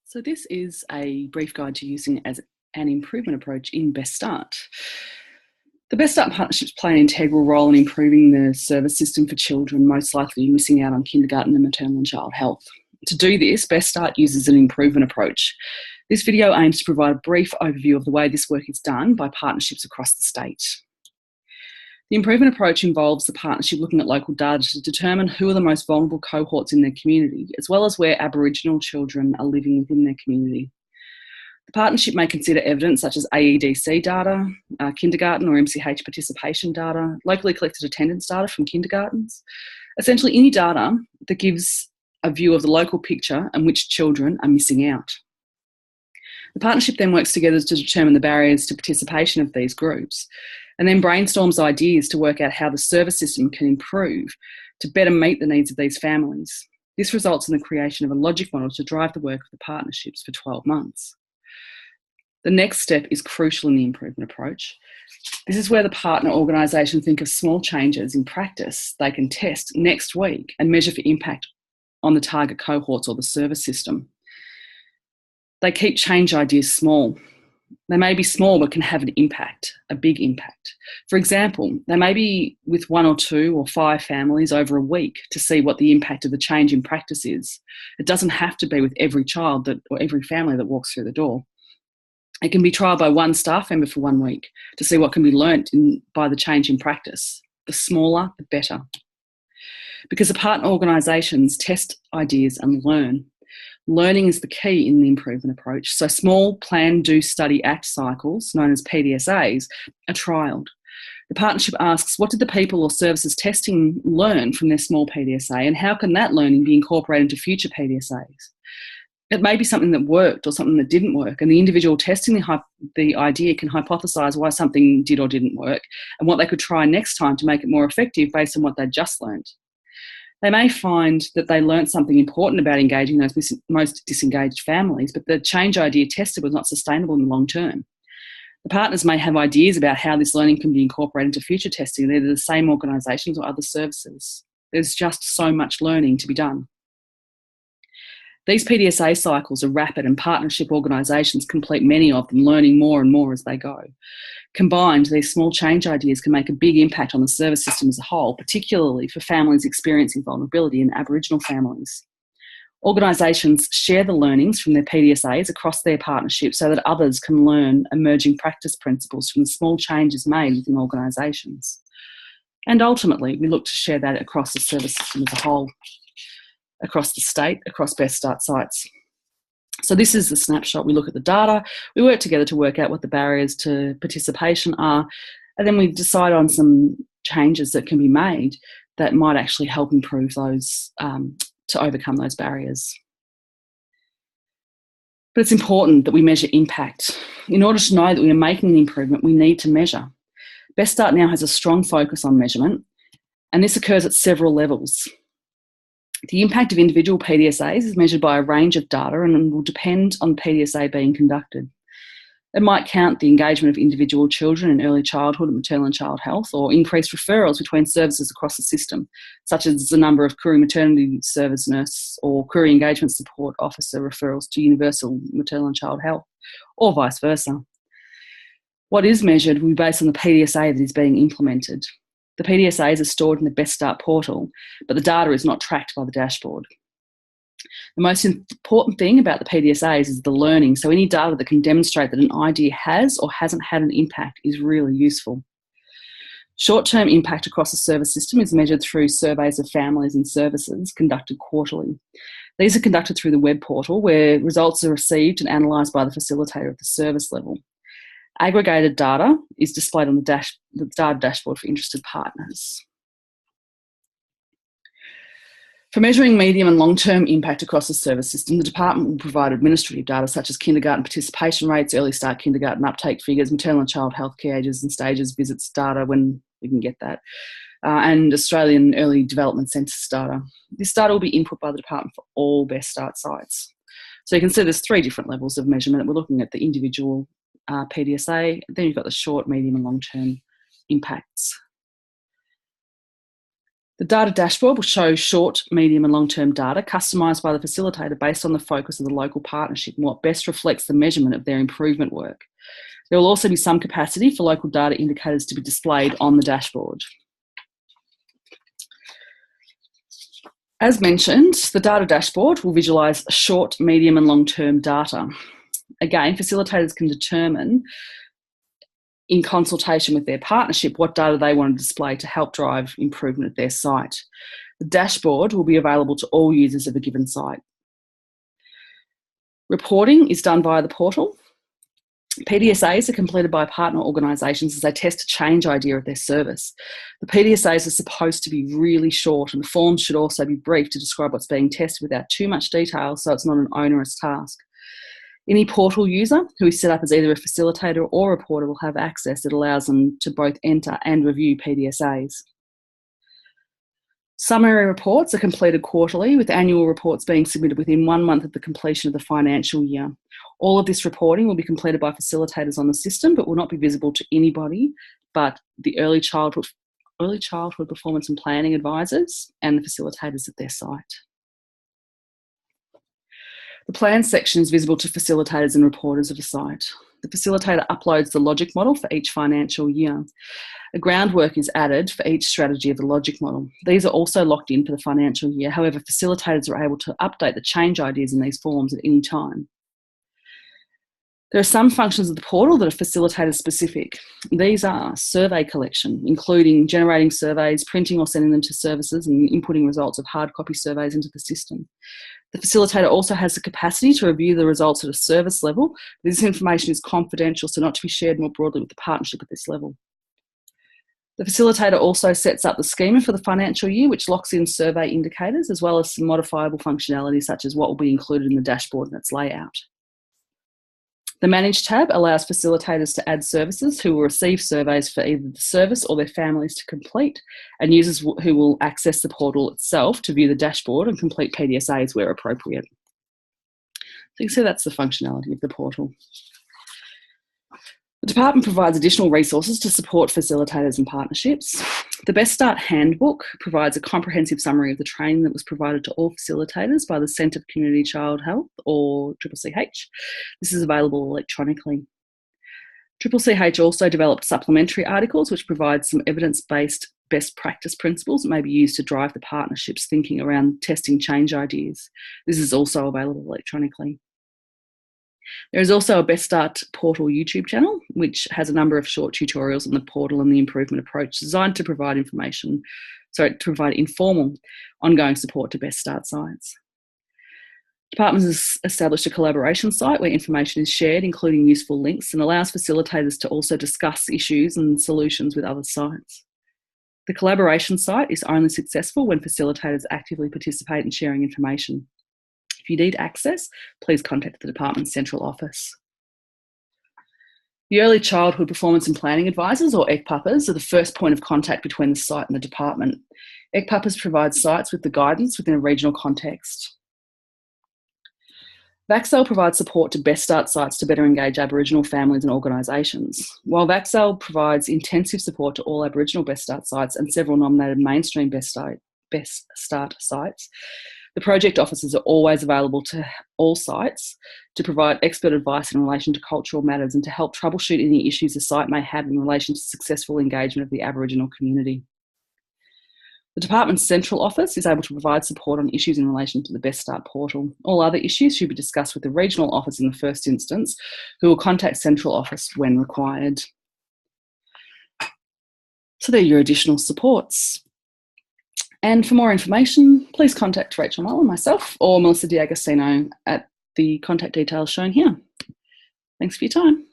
So this is a brief guide to using as an improvement approach in Best Start. The Best Start partnerships play an integral role in improving the service system for children most likely missing out on kindergarten and maternal and child health. To do this, Best Start uses an improvement approach. This video aims to provide a brief overview of the way this work is done by partnerships across the state. The improvement approach involves the partnership looking at local data to determine who are the most vulnerable cohorts in their community, as well as where Aboriginal children are living within their community. The partnership may consider evidence such as AEDC data, kindergarten or MCH participation data, locally collected attendance data from kindergartens, essentially any data that gives a view of the local picture and which children are missing out. The partnership then works together to determine the barriers to participation of these groups, and then brainstorms ideas to work out how the service system can improve to better meet the needs of these families. This results in the creation of a logic model to drive the work of the partnerships for 12 months. The next step is crucial in the improvement approach. This is where the partner organisation think of small changes in practice they can test next week and measure for impact on the target cohorts or the service system. They keep change ideas small. They may be small but can have an impact, a big impact. For example, they may be with 1 or 2 or 5 families over a week to see what the impact of the change in practice is. It doesn't have to be with every child or every family that walks through the door. It can be trialled by one staff member for 1 week to see what can be learnt by the change in practice. The smaller, the better. Because the partner organisations test ideas and learn. Learning is the key in the improvement approach. So small plan, do, study, act cycles, known as PDSAs, are trialled. The partnership asks, what did the people or services testing learn from their small PDSA, and how can that learning be incorporated into future PDSAs? It may be something that worked or something that didn't work, and the individual testing the idea can hypothesise why something did or didn't work and what they could try next time to make it more effective based on what they'd just learned. They may find that they learnt something important about engaging those most disengaged families, but the change idea tested was not sustainable in the long term. The partners may have ideas about how this learning can be incorporated into future testing in either the same organisations or other services. There's just so much learning to be done. These PDSA cycles are rapid, and partnership organisations complete many of them, learning more and more as they go. Combined, these small change ideas can make a big impact on the service system as a whole, particularly for families experiencing vulnerability and Aboriginal families. Organisations share the learnings from their PDSAs across their partnerships so that others can learn emerging practice principles from the small changes made within organisations. And ultimately, we look to share that across the service system as a whole, across the state, across Best Start sites. So this is the snapshot. We look at the data, we work together to work out what the barriers to participation are, and then we decide on some changes that can be made that might actually help improve those, to overcome those barriers. But it's important that we measure impact. In order to know that we are making an improvement, we need to measure. Best Start now has a strong focus on measurement, and this occurs at several levels. The impact of individual PDSAs is measured by a range of data and will depend on the PDSA being conducted. It might count the engagement of individual children in early childhood and maternal and child health, or increased referrals between services across the system, such as the number of Koori maternity service nurse or Koori engagement support officer referrals to universal maternal and child health, or vice versa. What is measured will be based on the PDSA that is being implemented. The PDSAs are stored in the Best Start portal, but the data is not tracked by the dashboard. The most important thing about the PDSAs is the learning, so any data that can demonstrate that an idea has or hasn't had an impact is really useful. Short-term impact across the service system is measured through surveys of families and services conducted quarterly. These are conducted through the web portal, where results are received and analysed by the facilitator at the service level. Aggregated data is displayed on the data dashboard for interested partners. For measuring medium and long-term impact across the service system, the department will provide administrative data such as kindergarten participation rates, early start kindergarten uptake figures, maternal and child health care ages and stages visits data when we can get that, and Australian Early Development Census data. This data will be input by the department for all Best Start sites. So you can see there's 3 different levels of measurement. We're looking at the individual PDSA, then you've got the short, medium and long-term impacts. The data dashboard will show short, medium and long-term data customised by the facilitator based on the focus of the local partnership and what best reflects the measurement of their improvement work. There will also be some capacity for local data indicators to be displayed on the dashboard. As mentioned, the data dashboard will visualise short, medium and long-term data. Again, facilitators can determine in consultation with their partnership what data they want to display to help drive improvement at their site. The dashboard will be available to all users of a given site. Reporting is done via the portal. PDSAs are completed by partner organisations as they test a change idea of their service. The PDSAs are supposed to be really short, and the forms should also be brief to describe what's being tested without too much detail, so it's not an onerous task. Any portal user who is set up as either a facilitator or a reporter will have access that allows them to both enter and review PDSAs. Summary reports are completed quarterly, with annual reports being submitted within 1 month of the completion of the financial year. All of this reporting will be completed by facilitators on the system, but will not be visible to anybody but the early childhood performance and planning advisors and the facilitators at their site. The plan section is visible to facilitators and reporters of the site. The facilitator uploads the logic model for each financial year. A groundwork is added for each strategy of the logic model. These are also locked in for the financial year. However, facilitators are able to update the change ideas in these forms at any time. There are some functions of the portal that are facilitator specific. These are survey collection, including generating surveys, printing or sending them to services, and inputting results of hard copy surveys into the system. The facilitator also has the capacity to review the results at a service level. This information is confidential, so not to be shared more broadly with the partnership at this level. The facilitator also sets up the schema for the financial year, which locks in survey indicators, as well as some modifiable functionality, such as what will be included in the dashboard and its layout. The Manage tab allows facilitators to add services who will receive surveys for either the service or their families to complete, and users who will access the portal itself to view the dashboard and complete PDSAs where appropriate. So you can see that's the functionality of the portal. The department provides additional resources to support facilitators and partnerships. The Best Start Handbook provides a comprehensive summary of the training that was provided to all facilitators by the Centre for Community Child Health, or CCCH. This is available electronically. CCCH also developed supplementary articles which provide some evidence-based best practice principles that may be used to drive the partnership's thinking around testing change ideas. This is also available electronically. There is also a Best Start Portal YouTube channel, which has a number of short tutorials on the portal and the improvement approach designed to provide informal, ongoing support to Best Start sites. The department has established a collaboration site where information is shared, including useful links, and allows facilitators to also discuss issues and solutions with other sites. The collaboration site is only successful when facilitators actively participate in sharing information. If you need access, please contact the department's central office. The Early Childhood Performance and Planning Advisors, or ECPAPAs, are the first point of contact between the site and the department. ECPAPAs provide sites with the guidance within a regional context. VAXEL provides support to Best Start sites to better engage Aboriginal families and organisations. While VAXEL provides intensive support to all Aboriginal Best Start sites and several nominated mainstream Best Start sites, the project officers are always available to all sites to provide expert advice in relation to cultural matters and to help troubleshoot any issues a site may have in relation to successful engagement of the Aboriginal community. The department's central office is able to provide support on issues in relation to the Best Start portal. All other issues should be discussed with the regional office in the first instance, who will contact central office when required. So there are your additional supports. And for more information, please contact Rachel Mullen, myself, or Melissa D'Agostino at the contact details shown here. Thanks for your time.